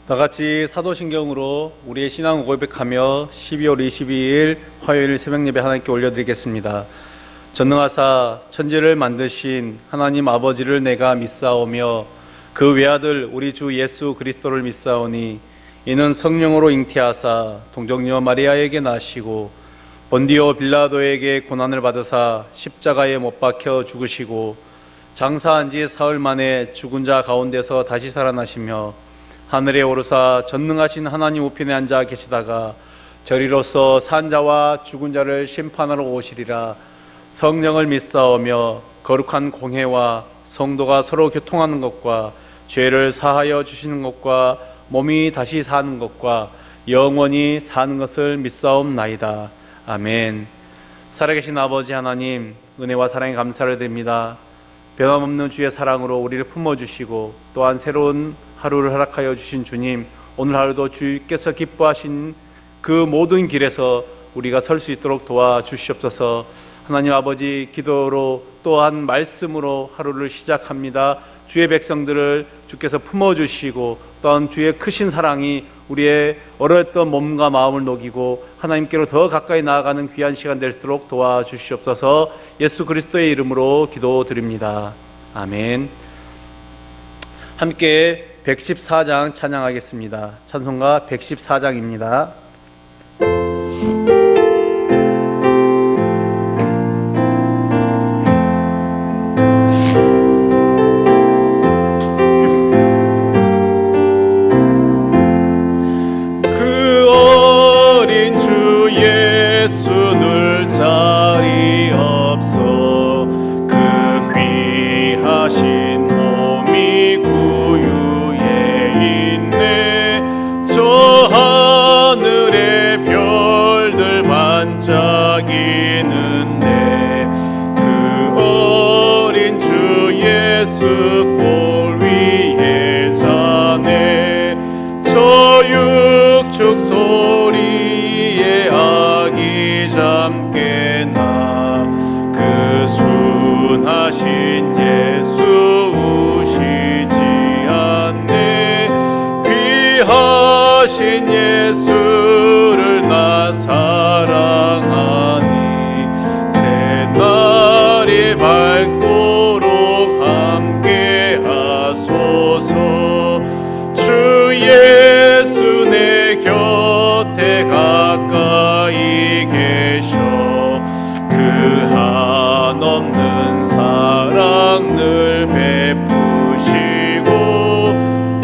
다 같이 사도신경으로 우리의 신앙을 고백하며 12월 22일 화요일 새벽예배 하나님께 올려드리겠습니다. 전능하사 천지를 만드신 하나님 아버지를 내가 믿사오며 그 외아들 우리 주 예수 그리스도를 믿사오니 이는 성령으로 잉태하사 동정녀 마리아에게 나시고 본디오 빌라도에게 고난을 받으사 십자가에 못 박혀 죽으시고 장사한 지 사흘 만에 죽은 자 가운데서 다시 살아나시며 하늘에 오르사 전능하신 하나님 우편에 앉아 계시다가 저리로서 산 자와 죽은 자를 심판하러 오시리라. 성령을 믿사오며 거룩한 공회와 성도가 서로 교통하는 것과 죄를 사하여 주시는 것과 몸이 다시 사는 것과 영원히 사는 것을 믿사옵나이다. 아멘. 살아계신 아버지 하나님, 은혜와 사랑에 감사를 드립니다. 변함없는 주의 사랑으로 우리를 품어주시고 또한 새로운 하루를 허락하여 주신 주님, 오늘 하루도 주께서 기뻐하신 그 모든 길에서 우리가 설 수 있도록 도와주시옵소서. 하나님 아버지, 기도로 또한 말씀으로 하루를 시작합니다. 주의 백성들을 주께서 품어주시고 또한 주의 크신 사랑이 우리의 어려웠던 몸과 마음을 녹이고 하나님께로 더 가까이 나아가는 귀한 시간 될 수 있도록 도와주시옵소서. 예수 그리스도의 이름으로 기도드립니다. 아멘. 함께 114장 찬양하겠습니다. 찬송가 114장입니다. 소리에 아기 잠게 나 그 순하신 예수 우시지 않네. 귀하신 예수를 나 사랑하니 새날이 밝도록 함께 하소서. 주 예수 내 곁에 가까이 계셔 그 한없는 사랑 늘 베푸시고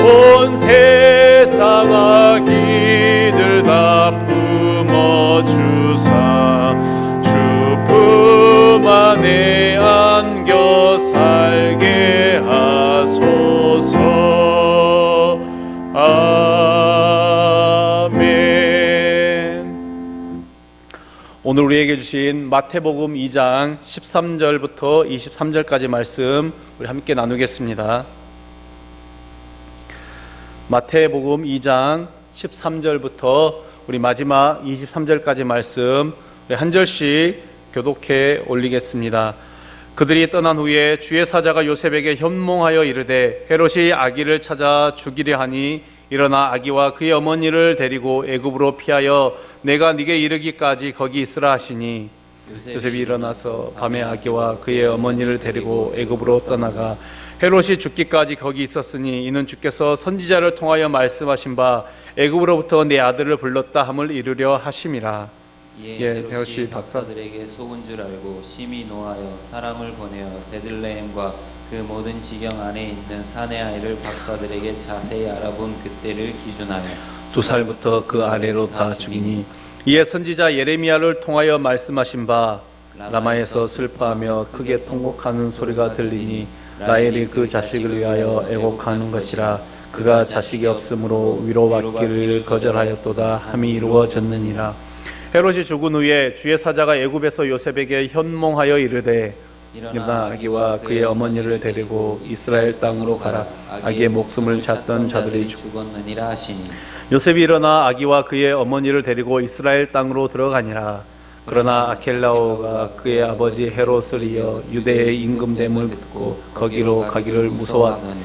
온 세상 악기들 다 품어주사 주 품 안에 안겨 살게 하소서. 아멘. 오늘 우리에게 주신 마태복음 2장 13절부터 23절까지 말씀 우리 함께 나누겠습니다. 마태복음 2장 13절부터 우리 마지막 23절까지 말씀 우리 한 절씩 교독해 올리겠습니다. 그들이 떠난 후에 주의 사자가 요셉에게 현몽하여 이르되 헤롯이 아기를 찾아 죽이려 하니 일어나 아기와 그의 어머니를 데리고 애굽으로 피하여 내가 네게 이르기까지 거기 있으라 하시니 요셉이 일어나서 밤에 아기와 그의 어머니를 데리고 애굽으로 떠나가 헤롯이 죽기까지 거기 있었으니 이는 주께서 선지자를 통하여 말씀하신 바 애굽으로부터 내 아들을 불렀다 함을 이루려 하심이라. 헤롯이 박사들에게 속은 줄 알고 심히 노하여 사람을 보내어 베들레헴과 그 모든 지경 안에 있는 사내 아이를 박사들에게 자세히 알아본 그때를 기준하여 2살부터 그 아래로 다 죽이니 이에 선지자 예레미야를 통하여 말씀하신 바 라마에서 슬퍼하며 크게 통곡하는 소리가 들리니 라헬이 그 자식을 위하여 애곡하는 것이라. 그가 자식이 없으므로 위로받기를 거절하였도다 함이 이루어졌느니라. 헤롯이 죽은 후에 주의 사자가 애굽에서 요셉에게 현몽하여 이르되 일어나 아기와 그의 어머니를 데리고 이스라엘 땅으로 가라. 아기의 목숨을 찾던 자들이 죽었느니라 하시니 요셉이 일어나 아기와 그의 어머니를 데리고 이스라엘 땅으로 들어가니라. 그러나 아켈라오가 그의 아버지 헤롯을 이어 유대의 임금됨을 듣고 거기로 가기를 무서워하더니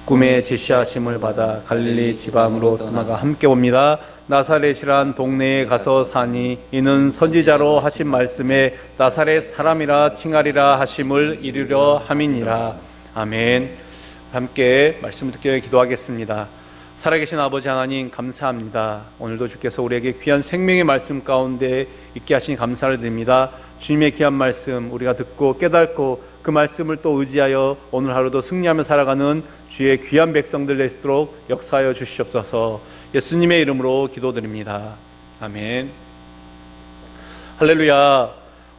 꿈에 제시하심을 받아 갈릴리 지방으로 떠나가 함께 옵니다. 나사렛이란 동네에 가서 사니 이는 선지자로 하신 말씀에 나사렛 사람이라 칭하리라 하심을 이루려 함이니라. 아멘. 함께 말씀을 듣기 위해 기도하겠습니다. 살아계신 아버지 하나님 감사합니다. 오늘도 주께서 우리에게 귀한 생명의 말씀 가운데 있게 하시니 감사를 드립니다. 주님의 귀한 말씀 우리가 듣고 깨닫고 그 말씀을 또 의지하여 오늘 하루도 승리하며 살아가는 주의 귀한 백성들 되시도록 역사하여 주시옵소서. 예수님의 이름으로 기도드립니다. 아멘. 할렐루야.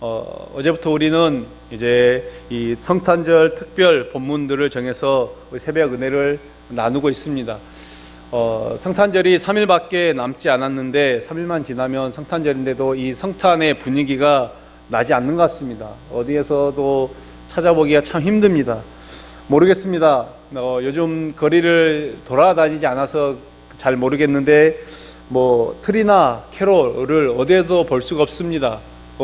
어제부터 우리는 이제 이 성탄절 특별 본문들을 정해서 새벽 은혜를 나누고 있습니다. 성탄절이 3일밖에 남지 않았는데 3일만 지나면 성탄절인데도 이 성탄의 분위기가 나지 않는 것 같습니다. 어디에서도 찾아보기가 참 힘듭니다. 모르겠습니다. 요즘 거리를 돌아다니지 않아서 잘 모르겠는데 뭐 트리나 캐롤을 어디에도 볼 수가 없습니다.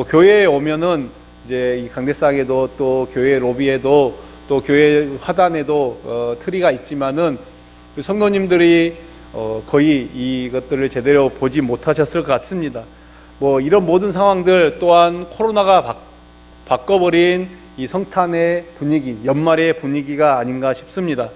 교회에 오면은 이제 이 강대상에도 또 교회 로비에도 또 교회 화단에도 트리가 있지만은 성도님들이 거의 이것들을 제대로 보지 못하셨을 것 같습니다. 뭐 이런 모든 상황들 또한 코로나가 바꿔버린 이 성탄의 분위기, 연말의 분위기가 아닌가 싶습니다.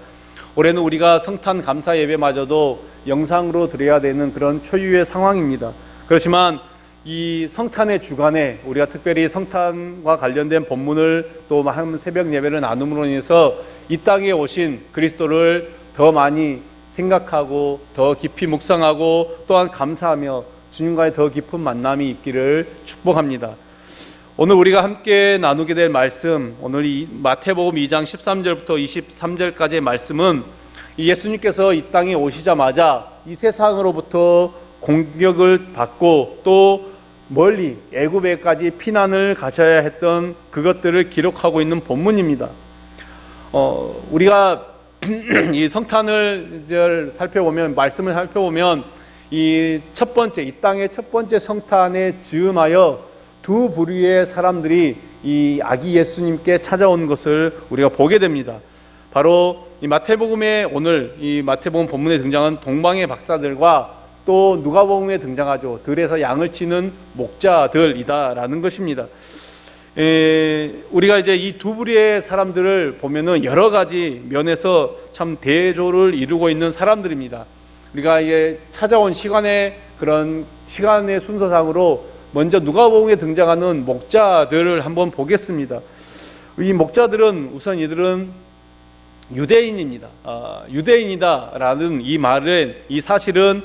올해는 우리가 성탄 감사 예배마저도 영상으로 드려야 되는 그런 초유의 상황입니다. 그렇지만 이 성탄의 주간에 우리가 특별히 성탄과 관련된 본문을 또 한 새벽 예배를 나눔으로 인해서 이 땅에 오신 그리스도를 더 많이 생각하고 더 깊이 묵상하고 또한 감사하며 주님과의 더 깊은 만남이 있기를 축복합니다. 오늘 우리가 함께 나누게 될 말씀, 오늘 이 마태복음 2장 13절부터 23절까지의 말씀은 예수님께서 이 땅에 오시자마자 이 세상으로부터 공격을 받고 또 멀리 애굽에까지 피난을 가셔야 했던 그것들을 기록하고 있는 본문입니다. 우리가 이 성탄을 살펴보면, 말씀을 살펴보면 이 첫 번째, 이 땅의 첫 번째 성탄에 즈음하여 두 부류의 사람들이 이 아기 예수님께 찾아온 것을 우리가 보게 됩니다. 바로 이 마태복음에 오늘 이 마태복음 본문에 등장한 동방의 박사들과 또 누가복음에 등장하죠. 들에서 양을 치는 목자들이다라는 것입니다. 우리가 이제 이 두 부류의 사람들을 보면은 여러 가지 면에서 참 대조를 이루고 있는 사람들입니다. 우리가 이게 찾아온 시간의 그런 시간의 순서상으로 먼저 누가복음에 등장하는 목자들을 한번 보겠습니다. 이 목자들은 우선 이들은 유대인입니다. 유대인이다라는 이 말은, 이 사실은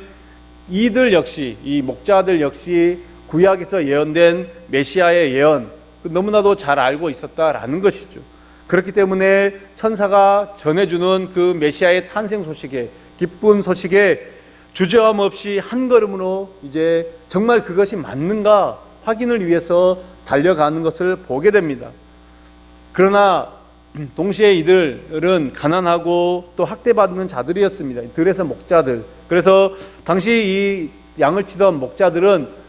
이들 역시, 이 목자들 역시 구약에서 예언된 메시아의 예언 너무나도 잘 알고 있었다라는 것이죠. 그렇기 때문에 천사가 전해주는 그 메시아의 탄생 소식에, 기쁜 소식에 주저함 없이 한 걸음으로 이제 정말 그것이 맞는가 확인을 위해서 달려가는 것을 보게 됩니다. 그러나 동시에 이들은 가난하고 또 학대받는 자들이었습니다. 들에서 목자들. 그래서 당시 이 양을 치던 목자들은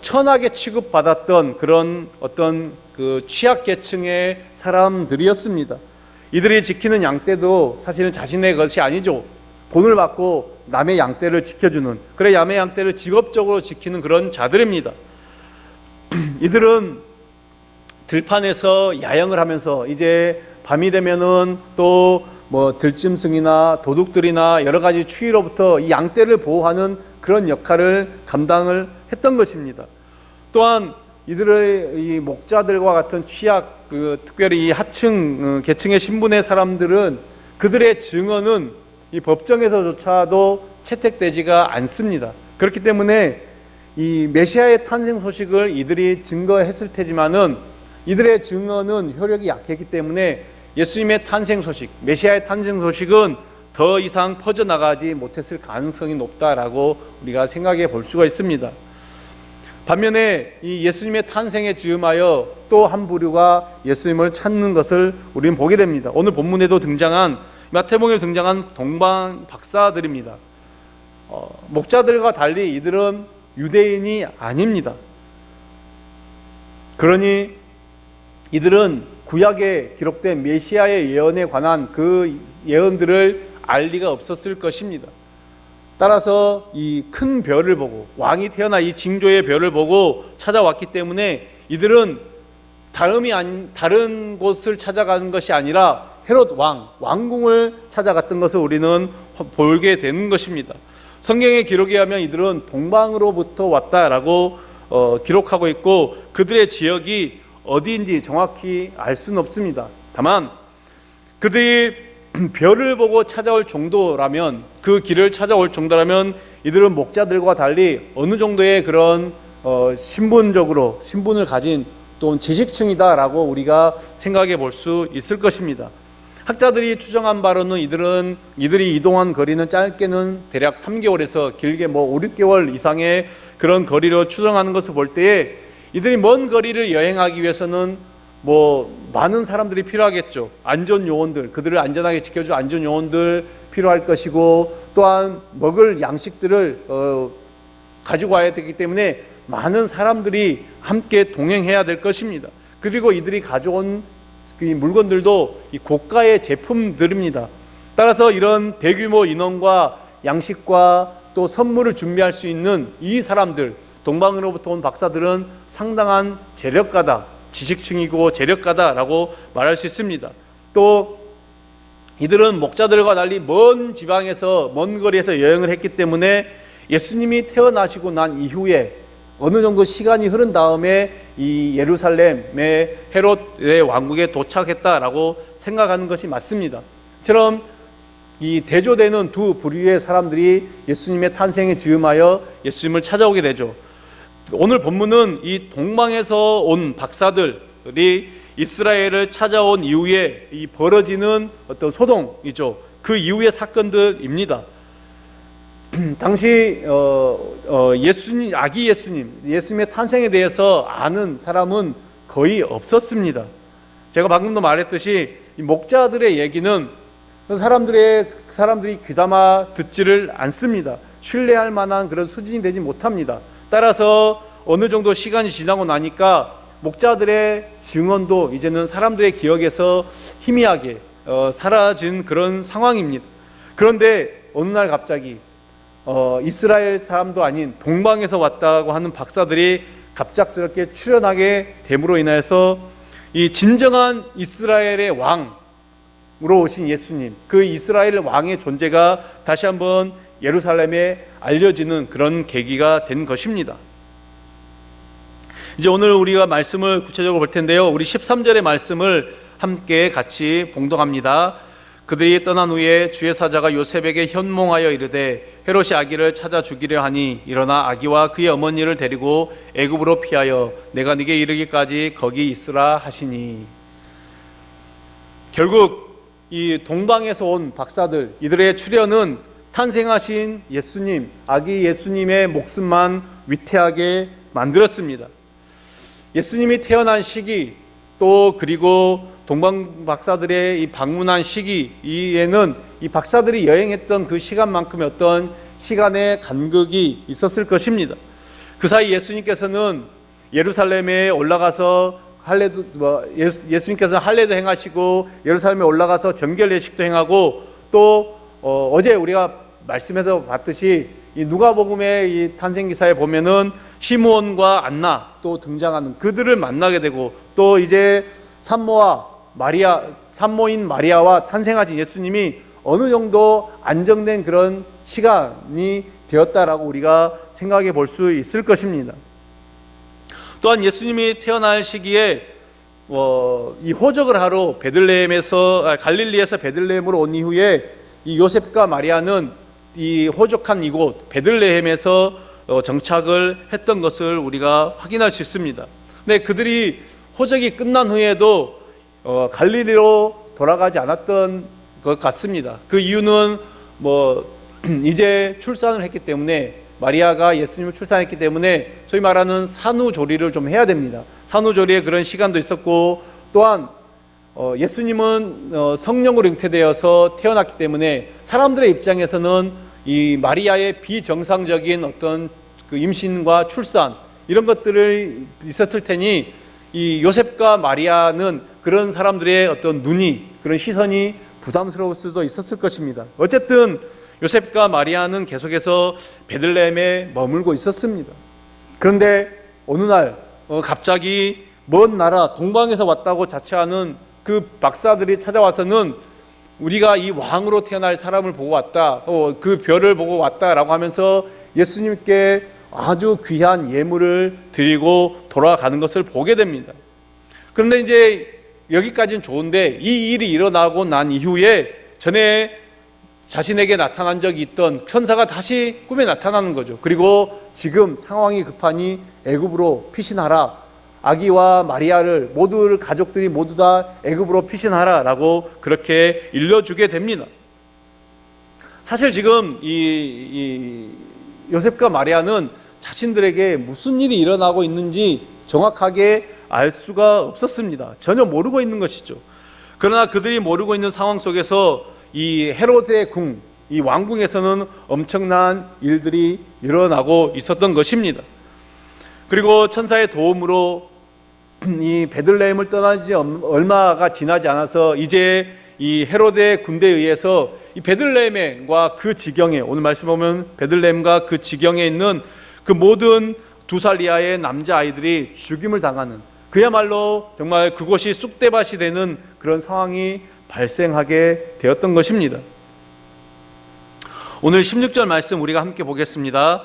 천하게 취급받았던 그런 어떤 그 취약계층의 사람들이었습니다. 이들이 지키는 양떼도 사실은 자신의 것이 아니죠. 돈을 받고 남의 양떼를 지켜주는, 그래 남의 양떼를 직업적으로 지키는 그런 자들입니다. 이들은 들판에서 야영을 하면서 이제 밤이 되면은 또 뭐 들짐승이나 도둑들이나 여러 가지 추위로부터 이 양떼를 보호하는 그런 역할을 감당을 했던 것입니다. 또한 이들의 이 목자들과 같은 취약, 특별히 이 하층 계층의 신분의 사람들은 그들의 증언은 이 법정에서조차도 채택되지가 않습니다. 그렇기 때문에 이 메시아의 탄생 소식을 이들이 증거했을 테지만은 이들의 증언은 효력이 약했기 때문에 예수님의 탄생 소식, 메시아의 탄생 소식은 더 이상 퍼져나가지 못했을 가능성이 높다라고 우리가 생각해 볼 수가 있습니다. 반면에 이 예수님의 탄생에 즈음하여 또 한 부류가 예수님을 찾는 것을 우리는 보게 됩니다. 오늘 본문에도 등장한, 마태복음에 등장한 동방 박사들입니다. 목자들과 달리 이들은 유대인이 아닙니다. 그러니 이들은 구약에 기록된 메시아의 예언에 관한 그 예언들을 알 리가 없었을 것입니다. 따라서 이 큰 별을 보고 왕이 태어나 이 징조의 별을 보고 찾아왔기 때문에 이들은 다른 곳을 찾아가는 것이 아니라 헤롯 왕궁을 찾아갔던 것을 우리는 보게 되는 것입니다. 성경의 기록에 하면 이들은 동방으로부터 왔다라고 기록하고 있고 그들의 지역이 어디인지 정확히 알 수는 없습니다. 다만 그들이 별을 보고 찾아올 정도라면, 그 길을 찾아올 정도라면 이들은 목자들과 달리 어느 정도의 그런 신분을 가진 또 지식층이다라고 우리가 생각해 볼 수 있을 것입니다. 학자들이 추정한 바로는 이들이 이동한 거리는 짧게는 대략 3개월에서 길게 5, 6개월 이상의 그런 거리로 추정하는 것을 볼 때에 이들이 먼 거리를 여행하기 위해서는 많은 사람들이 필요하겠죠. 안전 요원들, 그들을 안전하게 지켜줄 안전 요원들 필요할 것이고, 또한 먹을 양식들을 가지고 와야 되기 때문에 많은 사람들이 함께 동행해야 될 것입니다. 그리고 이들이 가져온 그 물건들도 이 고가의 제품들입니다. 따라서 이런 대규모 인원과 양식과 또 선물을 준비할 수 있는 이 사람들, 동방으로부터 온 박사들은 상당한 재력가다, 지식층이고 재력가다라고 말할 수 있습니다. 또 이들은 목자들과 달리 먼 지방에서, 먼 거리에서 여행을 했기 때문에 예수님이 태어나시고 난 이후에 어느 정도 시간이 흐른 다음에 이 예루살렘의 헤롯의 왕국에 도착했다라고 생각하는 것이 맞습니다. 처럼 이 대조되는 두 부류의 사람들이 예수님의 탄생에 즈음하여 예수님을 찾아오게 되죠. 오늘 본문은 이 동방에서 온 박사들이 이스라엘을 찾아온 이후에 이 벌어지는 어떤 소동이죠. 그 이후의 사건들입니다. 당시 아기 예수님의 탄생에 대해서 아는 사람은 거의 없었습니다. 제가 방금도 말했듯이 이 목자들의 얘기는 사람들이 귀담아 듣지를 않습니다. 신뢰할 만한 그런 수준이 되지 못합니다. 따라서 어느 정도 시간이 지나고 나니까 목자들의 증언도 이제는 사람들의 기억에서 희미하게 사라진 그런 상황입니다. 그런데 어느 날 갑자기 이스라엘 사람도 아닌 동방에서 왔다고 하는 박사들이 갑작스럽게 출현하게 됨으로 인해서 이 진정한 이스라엘의 왕으로 오신 예수님, 그 이스라엘 왕의 존재가 다시 한번 예루살렘에 알려지는 그런 계기가 된 것입니다. 이제 오늘 우리가 말씀을 구체적으로 볼 텐데요. 우리 13절의 말씀을 함께 같이 봉독합니다. 그들이 떠난 후에 주의 사자가 요셉에게 현몽하여 이르되 헤롯이 아기를 찾아 죽이려 하니 일어나 아기와 그의 어머니를 데리고 애굽으로 피하여 내가 네게 이르기까지 거기 있으라 하시니. 결국 이 동방에서 온 박사들, 이들의 출현은 탄생하신 예수님, 아기 예수님의 목숨만 위태하게 만들었습니다. 예수님이 태어난 시기, 또 그리고 동방 박사들의 이 방문한 시기에는 이 박사들이 여행했던 그 시간만큼의 어떤 시간의 간극이 있었을 것입니다. 그 사이 예수님께서는 예루살렘에 올라가서 예수님께서 할례도 행하시고 예루살렘에 올라가서 정결 예식도 행하고 또 어제 우리가 말씀에서 봤듯이 이 누가복음의 이 탄생 기사에 보면은 시므온과 안나 또 등장하는 그들을 만나게 되고 또 이제 산모인 마리아와 탄생하신 예수님이 어느 정도 안정된 그런 시간이 되었다라고 우리가 생각해 볼 수 있을 것입니다. 또한 예수님이 태어날 시기에 이 호적을 하러 갈릴리에서 베들레헴으로 온 이후에 이 요셉과 마리아는 이 호적한 이곳 베들레헴에서 정착을 했던 것을 우리가 확인할 수 있습니다. 근데 그들이 호적이 끝난 후에도 갈릴리로 돌아가지 않았던 것 같습니다. 그 이유는 이제 출산을 했기 때문에, 마리아가 예수님을 출산했기 때문에 소위 말하는 산후조리를 좀 해야 됩니다. 산후조리의 그런 시간도 있었고, 또한 예수님은 성령으로 잉태되어서 태어났기 때문에 사람들의 입장에서는 이 마리아의 비정상적인 어떤 그 임신과 출산 이런 것들을 있었을 테니 이 요셉과 마리아는 그런 사람들의 어떤 그런 시선이 부담스러울 수도 있었을 것입니다. 어쨌든 요셉과 마리아는 계속해서 베들레헴에 머물고 있었습니다. 그런데 어느 날 갑자기 먼 나라 동방에서 왔다고 자처하는 그 박사들이 찾아와서는 우리가 이 왕으로 태어날 사람을 보고 왔다, 그 별을 보고 왔다라고 하면서 예수님께 아주 귀한 예물을 드리고 돌아가는 것을 보게 됩니다. 그런데 이제 여기까지는 좋은데 이 일이 일어나고 난 이후에 전에 자신에게 나타난 적이 있던 천사가 다시 꿈에 나타나는 거죠. 그리고 지금 상황이 급하니 애굽으로 피신하라, 아기와 마리아를 모두 가족들이 모두 다 애굽으로 피신하라라고 그렇게 일러주게 됩니다. 사실 지금 이 요셉과 마리아는 자신들에게 무슨 일이 일어나고 있는지 정확하게 알 수가 없었습니다. 전혀 모르고 있는 것이죠. 그러나 그들이 모르고 있는 상황 속에서 이 헤롯의 궁, 이 왕궁에서는 엄청난 일들이 일어나고 있었던 것입니다. 그리고 천사의 도움으로 이 베들레헴을 떠난 지 얼마가 지나지 않아서 이제 이 헤롯의 군대에 의해서 이 베들레헴과 그 지경에, 오늘 말씀 보면 베들레헴과 그 지경에 있는 그 모든 2살 이하의 남자아이들이 죽임을 당하는, 그야말로 정말 그곳이 쑥대밭이 되는 그런 상황이 발생하게 되었던 것입니다. 오늘 16절 말씀 우리가 함께 보겠습니다.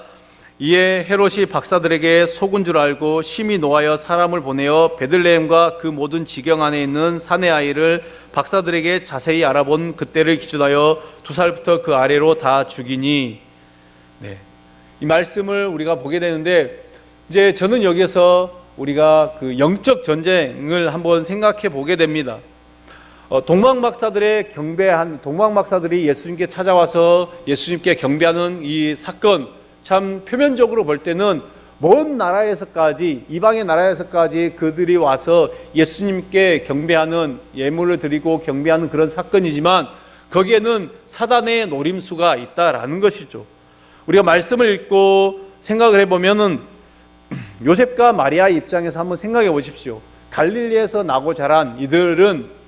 이에 헤롯이 박사들에게 속은 줄 알고 심히 노하여 사람을 보내어 베들레헴과 그 모든 지경 안에 있는 사내 아이를 박사들에게 자세히 알아본 그때를 기준하여 2살부터 그 아래로 다 죽이니. 네, 이 말씀을 우리가 보게 되는데, 이제 저는 여기서 우리가 그 영적 전쟁을 한번 생각해 보게 됩니다. 동방박사들의 경배한, 동방박사들이 예수님께 찾아와서 예수님께 경배하는 이 사건, 참 표면적으로 볼 때는 먼 나라에서까지, 이방의 나라에서까지 그들이 와서 예수님께 경배하는, 예물을 드리고 경배하는 그런 사건이지만 거기에는 사단의 노림수가 있다라는 것이죠. 우리가 말씀을 읽고 생각을 해보면은 요셉과 마리아 입장에서 한번 생각해 보십시오. 갈릴리에서 나고 자란 이들은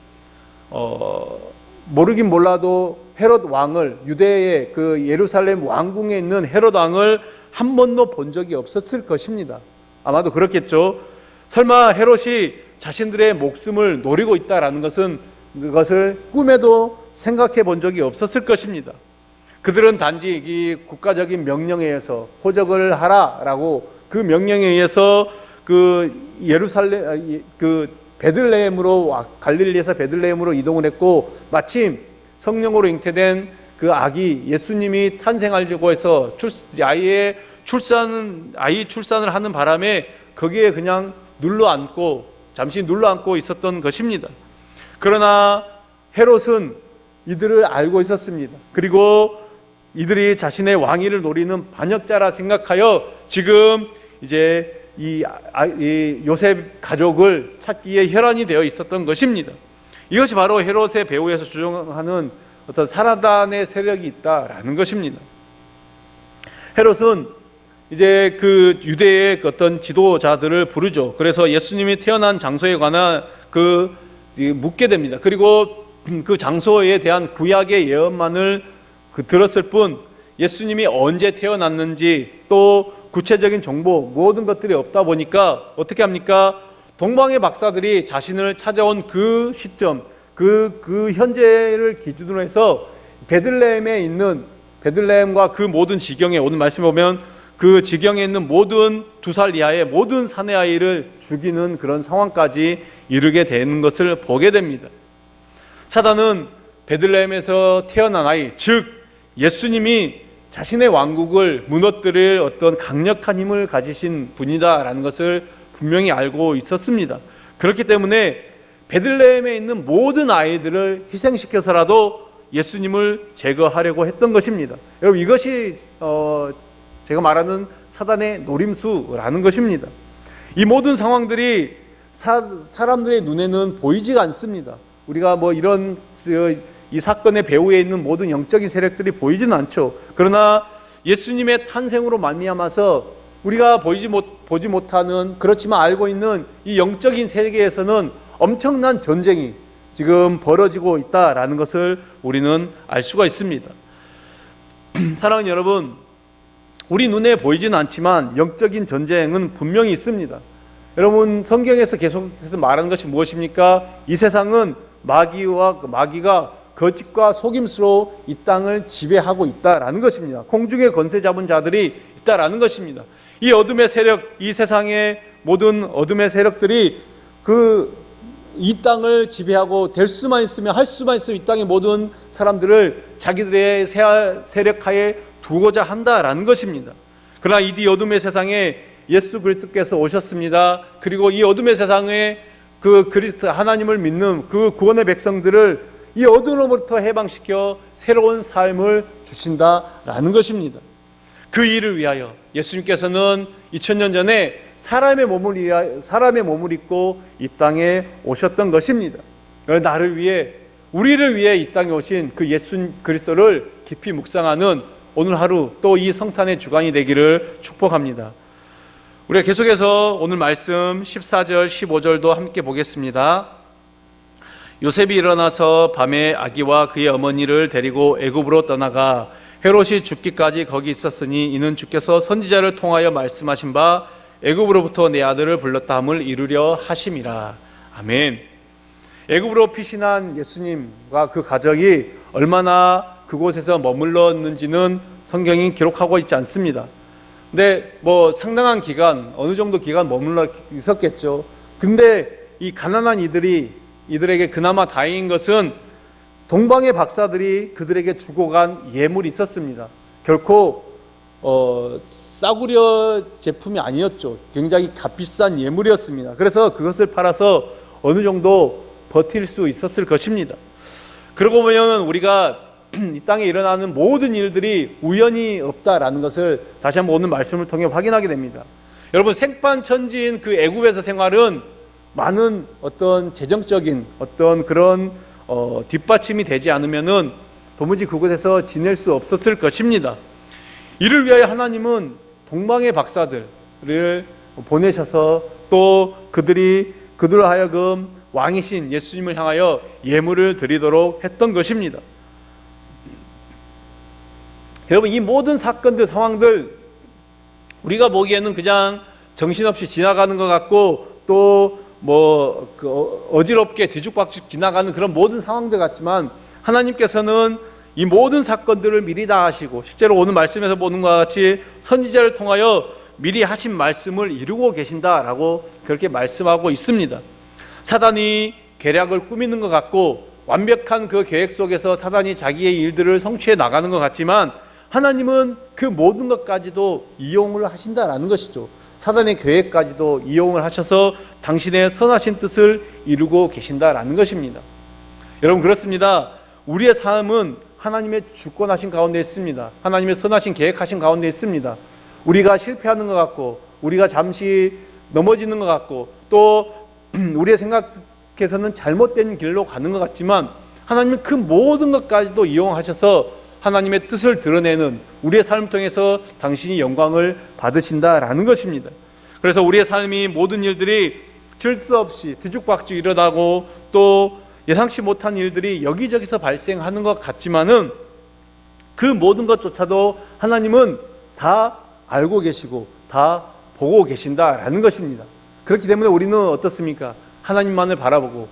모르긴 몰라도 헤롯 왕을, 유대의 그 예루살렘 왕궁에 있는 헤롯 왕을 한 번도 본 적이 없었을 것입니다. 아마도 그렇겠죠. 설마 헤롯이 자신들의 목숨을 노리고 있다라는 그것을 꿈에도 생각해 본 적이 없었을 것입니다. 그들은 단지 이 국가적인 명령에 의해서 호적을 하라라고 그 명령에 의해서 그 예루살렘, 그 베들레헴으로, 갈릴리에서 베들레헴으로 이동을 했고, 마침 성령으로 잉태된 그 아기 예수님이 탄생하려고 해서 아이 출산을 하는 바람에 거기에 그냥 잠시 눌러앉고 있었던 것입니다. 그러나 헤롯은 이들을 알고 있었습니다. 그리고 이들이 자신의 왕위를 노리는 반역자라 생각하여 지금 이제 이 요셉 가족을 찾기에 혈안이 되어 있었던 것입니다. 이것이 바로 헤롯의 배후에서 주장하는 어떤 사단의 세력이 있다라는 것입니다. 헤롯은 이제 그 유대의 어떤 지도자들을 부르죠. 그래서 예수님이 태어난 장소에 관한 묻게 됩니다. 그리고 그 장소에 대한 구약의 예언만을 들었을 뿐 예수님이 언제 태어났는지 또 구체적인 정보 모든 것들이 없다 보니까 어떻게 합니까? 동방의 박사들이 자신을 찾아온 그 시점, 그 현재를 기준으로 해서 베들레헴과 그 모든 지경에, 오늘 말씀 보면 그 지경에 있는 모든 2살 이하의 모든 사내 아이를 죽이는 그런 상황까지 이르게 되는 것을 보게 됩니다. 사단은 베들레헴에서 태어난 아이, 즉 예수님이 자신의 왕국을 무너뜨릴 어떤 강력한 힘을 가지신 분이다라는 것을 분명히 알고 있었습니다. 그렇기 때문에 베들레헴에 있는 모든 아이들을 희생시켜서라도 예수님을 제거하려고 했던 것입니다. 여러분, 이것이 제가 말하는 사단의 노림수라는 것입니다. 이 모든 상황들이 사람들의 눈에는 보이지가 않습니다. 우리가 이 사건의 배후에 있는 모든 영적인 세력들이 보이지는 않죠. 그러나 예수님의 탄생으로 말미암아서 우리가 보지 못하는, 그렇지만 알고 있는 이 영적인 세계에서는 엄청난 전쟁이 지금 벌어지고 있다라는 것을 우리는 알 수가 있습니다. 사랑하는 여러분, 우리 눈에 보이지는 않지만 영적인 전쟁은 분명히 있습니다. 여러분, 성경에서 계속해서 말하는 것이 무엇입니까? 이 세상은 마귀가 거짓과 속임수로 이 땅을 지배하고 있다라는 것입니다. 공중의 권세 잡은 자들이 있다라는 것입니다. 이 어둠의 세력, 이 세상의 모든 어둠의 세력들이 이 땅을 지배하고 될 수만 있으면 할 수만 있으면 이 땅의 모든 사람들을 자기들의 세력하에 두고자 한다라는 것입니다. 그러나 이 어둠의 세상에 예수 그리스도께서 오셨습니다. 그리고 이 어둠의 세상에 그 그리스도 하나님을 믿는 그 구원의 백성들을 이 어둠으로부터 해방시켜 새로운 삶을 주신다라는 것입니다. 그 일을 위하여 예수님께서는 2000년 전에 사람의 몸을 입고 이 땅에 오셨던 것입니다. 나를 위해, 우리를 위해 이 땅에 오신 그 예수 그리스도를 깊이 묵상하는 오늘 하루, 또 이 성탄의 주간이 되기를 축복합니다. 우리가 계속해서 오늘 말씀 14절 15절도 함께 보겠습니다. 요셉이 일어나서 밤에 아기와 그의 어머니를 데리고 애굽으로 떠나가 헤롯이 죽기까지 거기 있었으니 이는 주께서 선지자를 통하여 말씀하신 바 애굽으로부터 내 아들을 불렀다 함을 이루려 하심이라. 아멘. 애굽으로 피신한 예수님과 그 가족이 얼마나 그곳에서 머물렀는지는 성경이 기록하고 있지 않습니다. 근데 상당한 기간, 어느 정도 기간 머물러 있었겠죠. 근데 이 가난한 이들에게 그나마 다행인 것은 동방의 박사들이 그들에게 주고 간 예물이 있었습니다. 결코 싸구려 제품이 아니었죠. 굉장히 값비싼 예물이었습니다. 그래서 그것을 팔아서 어느 정도 버틸 수 있었을 것입니다. 그러고 보면 우리가 이 땅에 일어나는 모든 일들이 우연이 없다라는 것을 다시 한번 오늘 말씀을 통해 확인하게 됩니다. 여러분, 생판천지인 그 애굽에서 생활은 많은 어떤 재정적인 어떤 그런 뒷받침이 되지 않으면은 도무지 그곳에서 지낼 수 없었을 것입니다. 이를 위하여 하나님은 동방의 박사들을 보내셔서 또 그들을 하여금 왕이신 예수님을 향하여 예물을 드리도록 했던 것입니다. 여러분, 이 모든 사건들, 상황들 우리가 보기에는 그냥 정신없이 지나가는 것 같고 또 어지럽게 뒤죽박죽 지나가는 그런 모든 상황들 같지만 하나님께서는 이 모든 사건들을 미리 다 하시고 실제로 오늘 말씀에서 보는 것과 같이 선지자를 통하여 미리 하신 말씀을 이루고 계신다라고 그렇게 말씀하고 있습니다. 사단이 계략을 꾸미는 것 같고 완벽한 그 계획 속에서 사단이 자기의 일들을 성취해 나가는 것 같지만 하나님은 그 모든 것까지도 이용을 하신다라는 것이죠. 사단의 계획까지도 이용을 하셔서 당신의 선하신 뜻을 이루고 계신다라는 것입니다. 여러분, 그렇습니다. 우리의 삶은 하나님의 주권하신 가운데 있습니다. 하나님의 선하신 계획하신 가운데 있습니다. 우리가 실패하는 것 같고 우리가 잠시 넘어지는 것 같고 또 우리의 생각에서는 잘못된 길로 가는 것 같지만 하나님은 그 모든 것까지도 이용하셔서 하나님의 뜻을 드러내는 우리의 삶을 통해서 당신이 영광을 받으신다라는 것입니다. 그래서 우리의 삶이 모든 일들이 질서 없이 뒤죽박죽 일어나고 또 예상치 못한 일들이 여기저기서 발생하는 것 같지만은 그 모든 것조차도 하나님은 다 알고 계시고 다 보고 계신다라는 것입니다. 그렇기 때문에 우리는 어떻습니까? 하나님만을 바라보고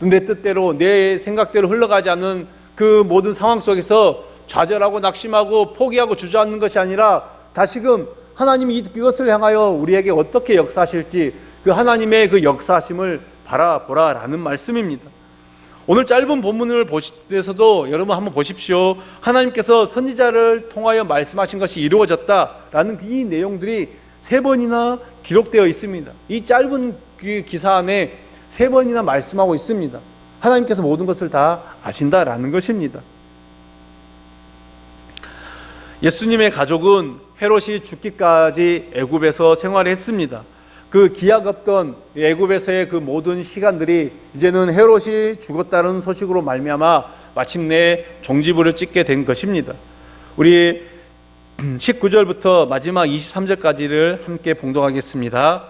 내 뜻대로 내 생각대로 흘러가지 않는 그 모든 상황 속에서 좌절하고 낙심하고 포기하고 주저앉는 것이 아니라 다시금 하나님이 이것을 향하여 우리에게 어떻게 역사하실지 그 하나님의 그 역사하심을 바라보라라는 말씀입니다. 오늘 짧은 본문을 보시면서도 여러분 한번 보십시오. 하나님께서 선지자를 통하여 말씀하신 것이 이루어졌다라는 이 내용들이 3번이나 기록되어 있습니다. 이 짧은 그 기사 안에 3번이나 말씀하고 있습니다. 하나님께서 모든 것을 다 아신다라는 것입니다. 예수님의 가족은 헤롯이 죽기까지 애굽에서 생활했습니다. 그 기약 없던 애굽에서의 그 모든 시간들이 이제는 헤롯이 죽었다는 소식으로 말미암아 마침내 종지부를 찍게 된 것입니다. 우리 19절부터 마지막 23절까지를 함께 봉독하겠습니다.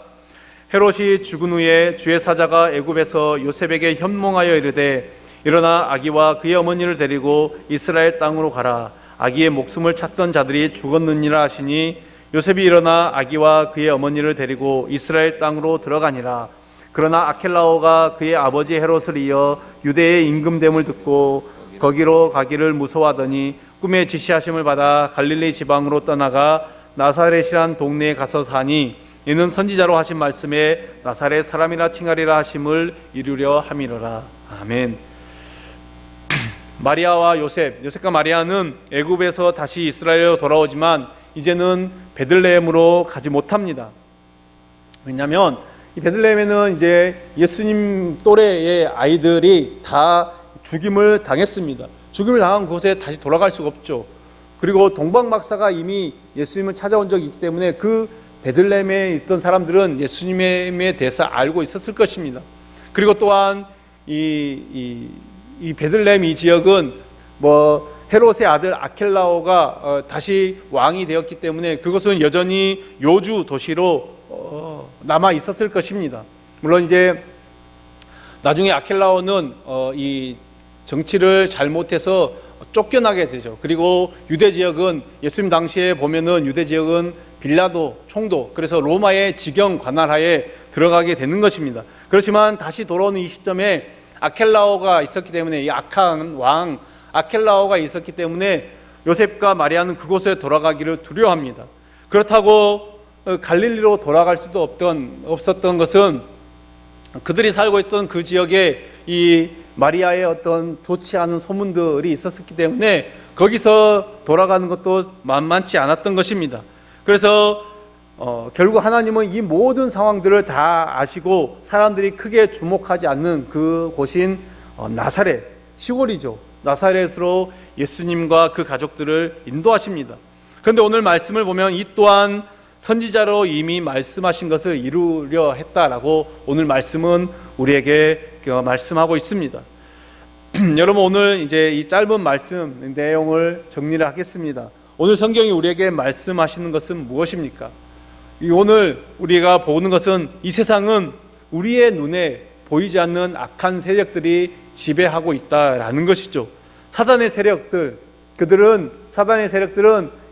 헤롯이 죽은 후에 주의 사자가 애굽에서 요셉에게 현몽하여 이르되 일어나 아기와 그의 어머니를 데리고 이스라엘 땅으로 가라. 아기의 목숨을 찾던 자들이 죽었느니라 하시니 요셉이 일어나 아기와 그의 어머니를 데리고 이스라엘 땅으로 들어가니라. 그러나 아켈라오가 그의 아버지 헤롯을 이어 유대의 임금됨을 듣고 거기로 가기를 무서워하더니 꿈에 지시하심을 받아 갈릴리 지방으로 떠나가 나사렛이란 동네에 가서 사니 이는 선지자로 하신 말씀에 나사렛 사람이라 칭하리라 하심을 이루려 함이로라. 아멘. 마리아와 요셉과 마리아는 애굽에서 다시 이스라엘로 돌아오지만 이제는 베들레헴으로 가지 못합니다. 왜냐하면 이 베들레헴에는 이제 예수님 또래의 아이들이 다 죽임을 당했습니다. 죽임을 당한 곳에 다시 돌아갈 수가 없죠. 그리고 동방박사가 이미 예수님을 찾아온 적이 있기 때문에 그 베들레헴에 있던 사람들은 예수님에 대해서 알고 있었을 것입니다. 그리고 또한 이 베들레헴 이 지역은 헤롯의 아들 아켈라오가 다시 왕이 되었기 때문에 그것은 여전히 요주 도시로 남아 있었을 것입니다. 물론 이제 나중에 아켈라오는 이 정치를 잘못해서 쫓겨나게 되죠. 그리고 유대 지역은 예수님 당시에 보면은 유대 지역은 빌라도 총독, 그래서 로마의 지경 관할하에 들어가게 되는 것입니다. 그렇지만 다시 돌아오는 이 시점에 아켈라오가 있었기 때문에 이 악한 왕 아켈라오가 있었기 때문에 요셉과 마리아는 그곳에 돌아가기를 두려워합니다. 그렇다고 갈릴리로 돌아갈 수도 없었던 것은 그들이 살고 있던 그 지역에 이 마리아의 어떤 좋지 않은 소문들이 있었기 때문에 거기서 돌아가는 것도 만만치 않았던 것입니다. 그래서 결국 하나님은 이 모든 상황들을 다 아시고 사람들이 크게 주목하지 않는 그 곳인 나사렛, 시골이죠. 나사렛으로 예수님과 그 가족들을 인도하십니다. 그런데 오늘 말씀을 보면 이 또한 선지자로 이미 말씀하신 것을 이루려 했다라고 오늘 말씀은 우리에게 말씀하고 있습니다. 여러분, 오늘 이제 이 짧은 말씀 내용을 정리를 하겠습니다. 오늘 성경이 우리에게 말씀하시는 것은 무엇입니까? 오늘 우리가 보는 것은 이 세상은 우리의 눈에 보이지 않는 악한 세력들이 지배하고 있다라는 것이죠. 사단의 세력들은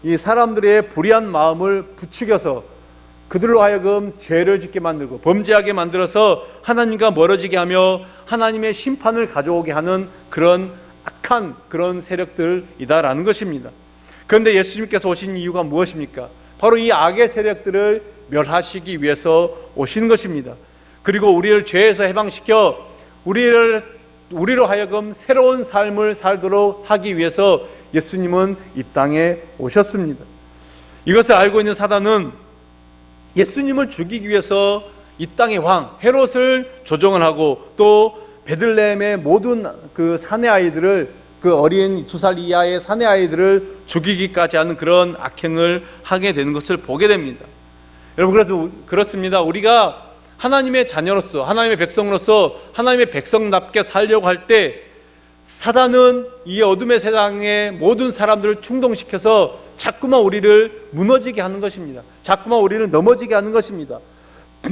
이 사람들의 불의한 마음을 부추겨서 그들로 하여금 죄를 짓게 만들고 범죄하게 만들어서 하나님과 멀어지게 하며 하나님의 심판을 가져오게 하는 그런 악한 그런 세력들이다라는 것입니다. 그런데 예수님께서 오신 이유가 무엇입니까? 바로 이 악의 세력들을 멸하시기 위해서 오신 것입니다. 그리고 우리를 죄에서 해방시켜 우리로 하여금 새로운 삶을 살도록 하기 위해서 예수님은 이 땅에 오셨습니다. 이것을 알고 있는 사단은 예수님을 죽이기 위해서 이 땅의 왕 헤롯을 조종을 하고 또 베들레헴의 모든 그 사내 아이들을, 그 어린 2살 이하의 사내 아이들을 죽이기까지 하는 그런 악행을 하게 되는 것을 보게 됩니다. 여러분, 그래서 그렇습니다. 우리가 하나님의 자녀로서, 하나님의 백성으로서 하나님의 백성답게 살려고 할 때 사단은 이 어둠의 세상의 모든 사람들을 충동시켜서 자꾸만 우리를 무너지게 하는 것입니다. 자꾸만 우리를 넘어지게 하는 것입니다.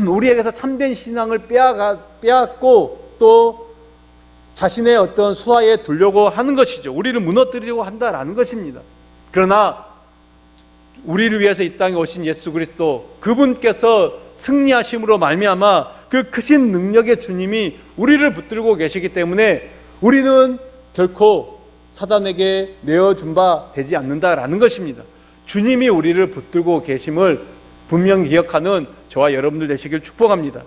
우리에게서 참된 신앙을 빼앗고 또 자신의 어떤 수하에 두려고 하는 것이죠. 우리를 무너뜨리려고 한다라는 것입니다. 그러나 우리를 위해서 이 땅에 오신 예수 그리스도, 그분께서 승리하심으로 말미암아 그 크신 능력의 주님이 우리를 붙들고 계시기 때문에 우리는 결코 사단에게 내어준 바 되지 않는다라는 것입니다. 주님이 우리를 붙들고 계심을 분명히 기억하는 저와 여러분들 되시길 축복합니다.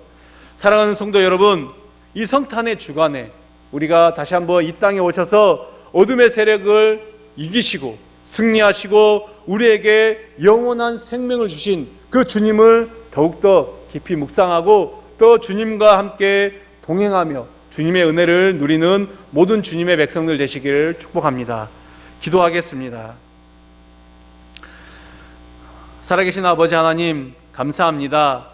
사랑하는 성도 여러분, 이 성탄의 주간에 우리가 다시 한번 이 땅에 오셔서 어둠의 세력을 이기시고 승리하시고 우리에게 영원한 생명을 주신 그 주님을 더욱더 깊이 묵상하고 또 주님과 함께 동행하며 주님의 은혜를 누리는 모든 주님의 백성들 되시기를 축복합니다. 기도하겠습니다. 살아계신 아버지 하나님, 감사합니다.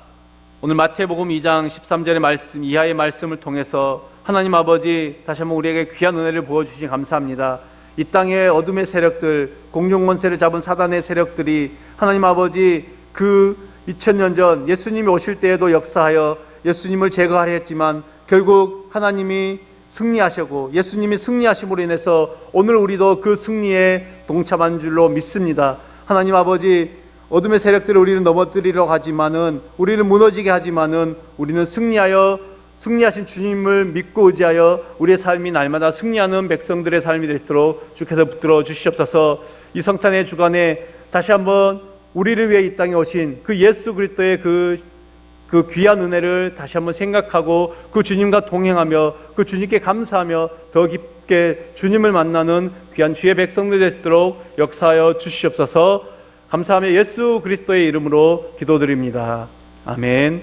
오늘 마태복음 2장 13절의 말씀 이하의 말씀을 통해서 하나님 아버지 다시 한번 우리에게 귀한 은혜를 부어주시니 감사합니다. 이 땅의 어둠의 세력들, 공중권세를 잡은 사단의 세력들이 하나님 아버지 그 2000년 전 예수님이 오실 때에도 역사하여 예수님을 제거하려 했지만 결국 하나님이 승리하시고 예수님이 승리하심으로 인해서 오늘 우리도 그 승리에 동참한 줄로 믿습니다. 하나님 아버지, 어둠의 세력들을 우리는 넘어뜨리려 하지만은, 우리를 무너지게 하지만은 우리는 승리하신 주님을 믿고 의지하여 우리의 삶이 날마다 승리하는 백성들의 삶이 될 수 있도록 주께서 붙들어 주시옵소서. 이 성탄의 주간에 다시 한번 우리를 위해 이 땅에 오신 그 예수 그리스도의 그 귀한 은혜를 다시 한번 생각하고 그 주님과 동행하며 그 주님께 감사하며 더 깊게 주님을 만나는 귀한 주의 백성들 될 수 있도록 역사하여 주시옵소서. 감사하며 예수 그리스도의 이름으로 기도드립니다. 아멘.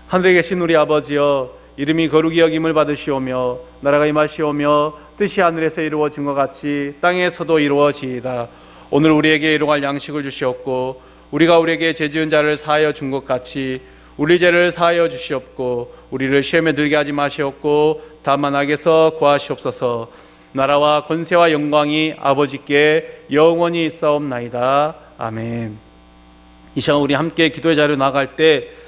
하늘에 계신 우리 아버지여, 이름이 거룩히 여김을 받으시오며 나라가 임하시오며 뜻이 하늘에서 이루어진 것 같이 땅에서도 이루어지이다. 오늘 우리에게 일용할 양식을 주시옵고 우리가 우리에게 죄 지은 자를 사하여 준 것 같이 우리 죄를 사하여 주시옵고 우리를 시험에 들게 하지 마시옵고 다만 악에서 구하시옵소서. 나라와 권세와 영광이 아버지께 영원히 있사옵나이다. 아멘. 이 시간 우리 함께 기도의 자리로 나갈 때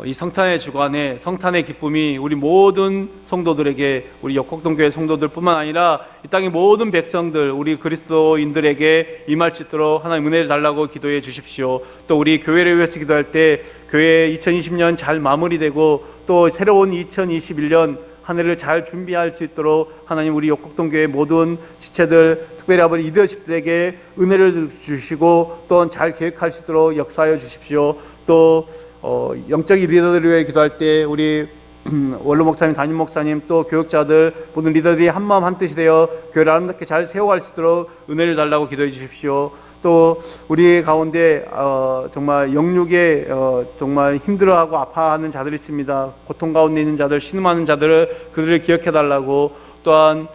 이 성탄의 주간에 성탄의 기쁨이 우리 모든 성도들에게, 우리 역곡동교회 성도들뿐만 아니라 이 땅의 모든 백성들, 우리 그리스도인들에게 임할 수 있도록 하나님 은혜를 달라고 기도해 주십시오. 또 우리 교회를 위해서 기도할 때 교회 2020년 잘 마무리되고 또 새로운 2021년 한 해를 잘 준비할 수 있도록 하나님 우리 역곡동교회 모든 지체들, 특별히 아버지 리더십들에게 은혜를 주시고 또 잘 계획할 수 있도록 역사하여 주십시오. 또 영적인 리더들을 위해 기도할 때 우리 원로 목사님, 담임 목사님, 또 교육자들 모든 리더들이 한마음 한뜻이 되어 교회를 아름답게 잘 세워갈 수 있도록 은혜를 달라고 기도해 주십시오. 또 우리 가운데 정말 영육에 정말 힘들어하고 아파하는 자들이 있습니다. 고통 가운데 있는 자들, 신음하는 자들을 그들을 기억해 달라고, 또한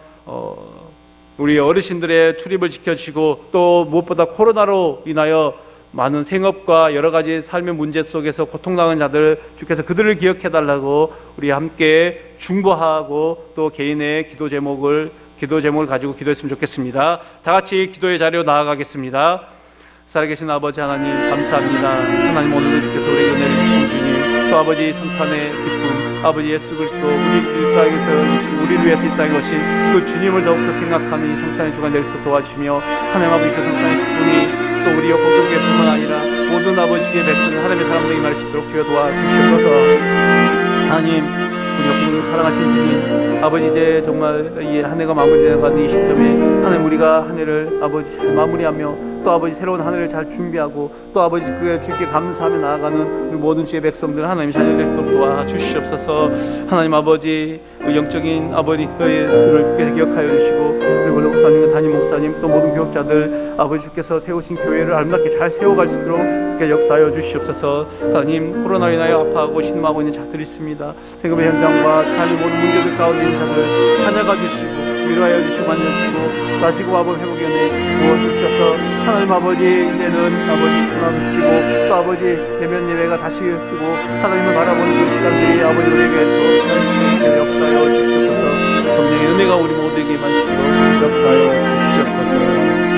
우리 어르신들의 출입을 지켜주시고 또 무엇보다 코로나로 인하여 많은 생업과 여러 가지 삶의 문제 속에서 고통당하는 자들 주께서 그들을 기억해 달라고 우리 함께 중보하고 또 개인의 기도 제목을 가지고 기도했으면 좋겠습니다. 다 같이 기도의 자리로 나아가겠습니다. 살아계신 아버지 하나님 감사합니다. 하나님 오늘도 주께서 우리에게 은혜를 주신 주님, 또 아버지 성탄의 기쁨, 아버지 예수 그리스도 우리 땅에서 우리를 위해서 이 땅에 오신 그 주님을 더욱더 생각하는 이 성탄의 주간 될 수 있도록 도와주시며, 하나님 아버지 그 성탄의 기쁨이 또 우리 역곡동교회뿐만 아니라 모든 아버지 주의 백성 하나님의 사람들이 임할 수 있도록 주여 도와주시옵소서. 하나님 우리 역곡동교회 사랑하신 주님, 아버지 이제 정말 이 한 해가 마무리되어가는 이 시점에 하나님 우리가 한 해를 아버지 잘 마무리하며 또 아버지 새로운 한 해를 잘 준비하고 또 아버지 그 주께 감사하며 나아가는 우리 모든 주의 백성들 하나님 자녀 될 수 있도록 도와주시옵소서. 하나님 아버지 영적인 아버지를 기억하여 주시고 우리 원로 목사님, 담임 목사님, 또 모든 교육자들 아버지 주께서 세우신 교회를 아름답게 잘 세워갈 수 있도록 이렇게 역사하여 주시옵소서. 하나님 코로나로 인하여 아파하고 신음하고 있는 자들이 있습니다. 생업의 현장과 삶의 모든 문제들 가운데 있는 자들 찾아가 주시고 위로하여 주시고 만져주시고 다시 그 아버지 회복위원회 도와주셔서 하나님 아버지 이제는 아버지 코로나 그치고 또 아버지 대면 예배가 다시 열리고 하나님을 바라보는 그 시간들이 아버지 우리에게 또 하나님께 역사하여 주시옵소서. 성령의 은혜가 우리 모두에게 임하시도록 역사하여 주시옵소서.